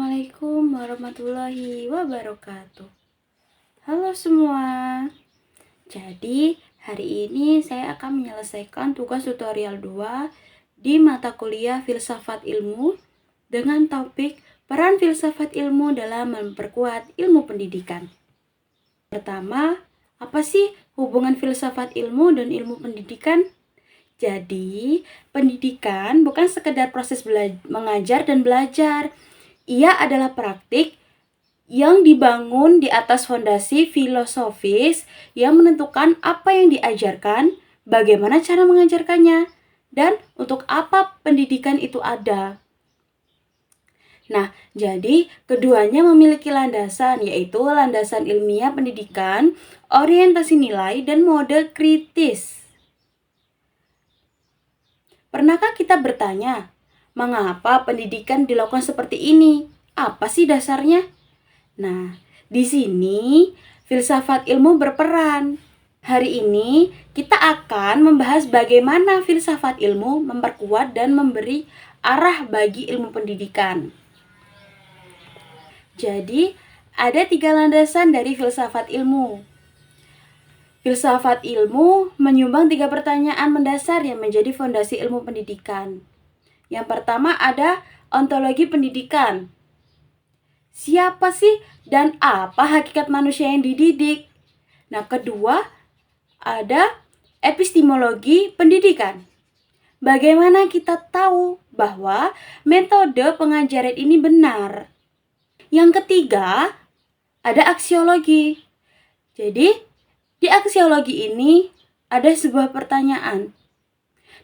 Assalamualaikum warahmatullahi wabarakatuh. Halo semua. Jadi, hari ini saya akan menyelesaikan tugas tutorial 2 di mata kuliah Filsafat Ilmu dengan topik peran filsafat ilmu dalam memperkuat ilmu pendidikan. Pertama, apa sih hubungan filsafat ilmu dan ilmu pendidikan? Jadi, pendidikan bukan sekedar proses mengajar dan belajar. Ia adalah praktik yang dibangun di atas fondasi filosofis yang menentukan apa yang diajarkan, bagaimana cara mengajarkannya, dan untuk apa pendidikan itu ada. Nah, jadi keduanya memiliki landasan, yaitu landasan ilmiah pendidikan, orientasi nilai, dan mode kritis. Pernahkah kita bertanya, mengapa pendidikan dilakukan seperti ini? Apa sih dasarnya? Nah, di sini filsafat ilmu berperan. Hari ini kita akan membahas bagaimana filsafat ilmu memperkuat dan memberi arah bagi ilmu pendidikan. Jadi, ada 3 landasan dari filsafat ilmu. Filsafat ilmu menyumbang 3 pertanyaan mendasar yang menjadi fondasi ilmu pendidikan. Yang pertama ada ontologi pendidikan. Siapa sih dan apa hakikat manusia yang dididik? Nah, kedua ada epistemologi pendidikan. Bagaimana kita tahu bahwa metode pengajaran ini benar? Yang ketiga ada aksiologi. Jadi, di aksiologi ini ada sebuah pertanyaan.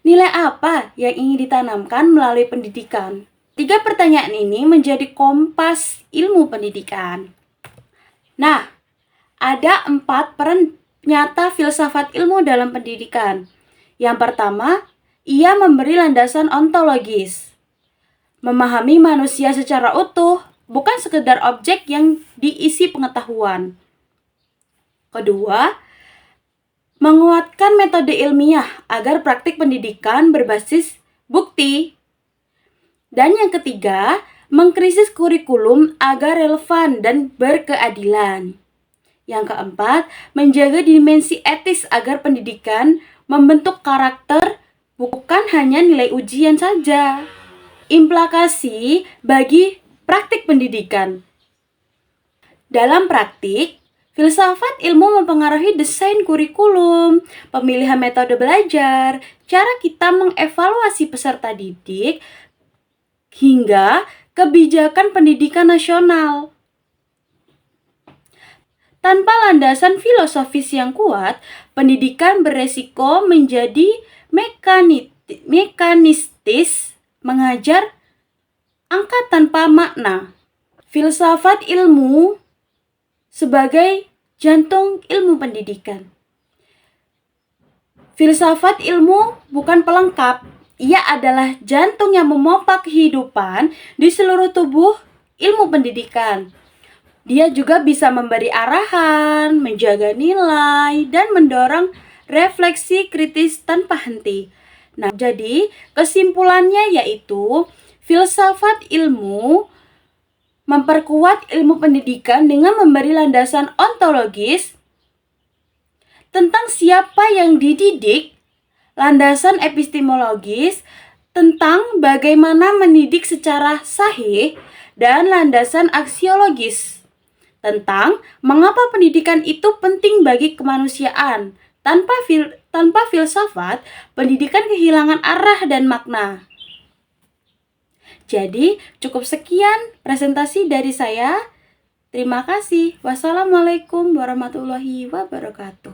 Nilai apa yang ingin ditanamkan melalui pendidikan? 3 pertanyaan ini menjadi kompas ilmu pendidikan. Nah, ada 4 peran nyata filsafat ilmu dalam pendidikan. Yang pertama, ia memberi landasan ontologis. Memahami manusia secara utuh, bukan sekedar objek yang diisi pengetahuan. Kedua, menguatkan metode ilmiah agar praktik pendidikan berbasis bukti. Dan yang ketiga, mengkrisis kurikulum agar relevan dan berkeadilan. Yang keempat, menjaga dimensi etis agar pendidikan membentuk karakter bukan hanya nilai ujian saja. Implikasi bagi praktik pendidikan. Dalam praktik, filsafat ilmu mempengaruhi desain kurikulum, pemilihan metode belajar, cara kita mengevaluasi peserta didik, hingga kebijakan pendidikan nasional. Tanpa landasan filosofis yang kuat, pendidikan beresiko menjadi mekanistis, mengajar angka tanpa makna. Filsafat ilmu sebagai jantung ilmu pendidikan. Filsafat ilmu bukan pelengkap, ia adalah jantung yang memompa kehidupan di seluruh tubuh ilmu pendidikan. Dia juga bisa memberi arahan, menjaga nilai, dan mendorong refleksi kritis tanpa henti. Nah, jadi kesimpulannya yaitu filsafat ilmu memperkuat ilmu pendidikan dengan memberi landasan ontologis tentang siapa yang dididik, landasan epistemologis tentang bagaimana mendidik secara sahih, dan landasan aksiologis tentang mengapa pendidikan itu penting bagi kemanusiaan. Tanpa filsafat, pendidikan kehilangan arah dan makna. Jadi, cukup sekian presentasi dari saya. Terima kasih. Wassalamualaikum warahmatullahi wabarakatuh.